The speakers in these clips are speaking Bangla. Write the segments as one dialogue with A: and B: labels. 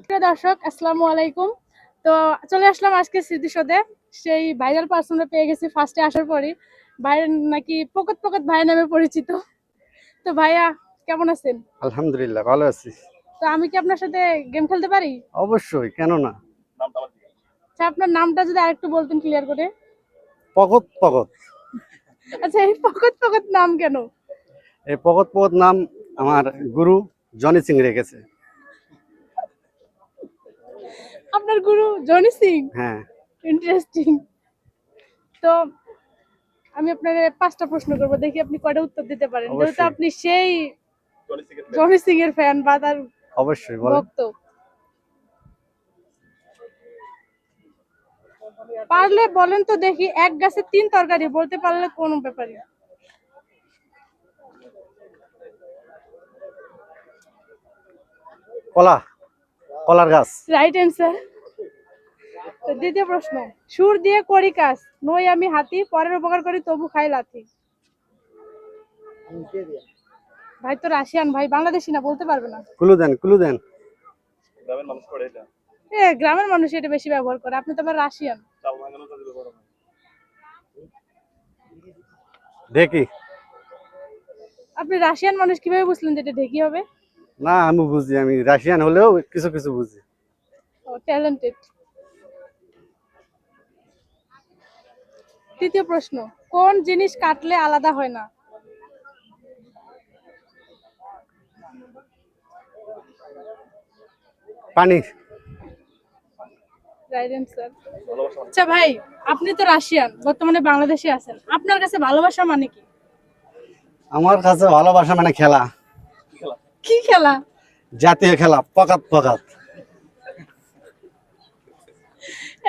A: প্রিয় দর্শক, আসসালামু আলাইকুম। তো চলে আসলাম আজকে স্মৃতিসৌধে। সেই ভাইরাল পার্সনটা পেয়ে গেছি ফার্স্টে আসার পরই। ভাইয়ের নাকি পকত পকত ভাই নামে পরিচিত। তো ভাইয়া কেমন আছেন?
B: আলহামদুলিল্লাহ ভালো আছি।
A: তো আমি কি আপনার সাথে গেম খেলতে পারি?
B: অবশ্যই, কেন না।
A: আচ্ছা, আপনার নামটা যদি আরেকটু বলতেন ক্লিয়ার করে।
B: পকত পকত।
A: আচ্ছা, এই পকত পকত নাম কেন?
B: এই পকত পকত নাম আমার গুরু জনি সিং রেখেছে।
A: আপনার গুরু জনি সিং?
B: হ্যাঁ।
A: ইন্টারেস্টিং। তো আমি আপনার 5টা প্রশ্ন করবো, দেখি আপনি কয়টা উত্তর দিতে পারেন, যেহেতু
B: অবশ্যই
A: আপনি সেই জনি সিং এর ফ্যান বা তার
B: অবশ্যই বলেন।
A: ভক্ত। পারলে বলেন তো দেখি, এক গাছে 3 তরকারি বলতে পারলে কোন ব্যাপারে?
B: কলা, কলার গাছ।
A: Right answer. তো দ্বিতীয় প্রশ্ন, সুর দিয়ে করি কাজ, নই আমি হাতি, পরের উপকার করি তবু খাই লাথি। ভাই তো রাশিয়ান, ভাই বাংলাদেশি না, বলতে পারবে না।
B: ক্লু দেন, ক্লু দেন।
A: গ্রামের মানুষ এটা বেশি ব্যবহার করে, আপনি তো আবার রাশিয়ান।
B: দেখি।
A: আপনি রাশিয়ান মানুষ, কিভাবে বুঝলেন যে এটা ঢেকি হবে?
B: না, আমি বুঝি, আমি রাশিয়ান হলেও কিছু কিছু বুঝি।
A: ও, ট্যালেন্টেড। তৃতীয় প্রশ্ন, কোন জিনিস কাটলে আলাদা হয় না?
B: পানি।
A: Right answer. আচ্ছা ভাই, আপনি তো রাশিয়ান, বর্তমানে বাংলাদেশে আছেন, আপনার কাছে ভালোবাসা মানে কি?
B: আমার কাছে ভালোবাসা মানে খেলা।
A: কি খেলা?
B: জাতীয় খেলা পকাত পকাত।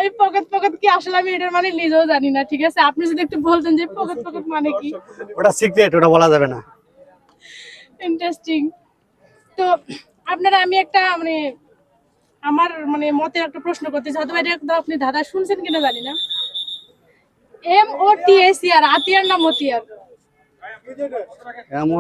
A: এই পকেট পকেট কি আসলে আমি এটার মানে নিজেও জানি না, ঠিক আছে? আপনি যদি একটু বলতেন যে পকেট পকেট মানে কি।
B: ওটা সিক্রেট, ওটা বলা যাবে না।
A: ইন্টারেস্টিং। তো আপনারা আমি একটা মানে আমার মানে মতে একটা প্রশ্ন করতে চাই, হয়তো এটা একদম আপনি দাদা শুনছেন কিনা জানি না। MOTAC আর আতিয়ার না মতিয়ার?
B: এমন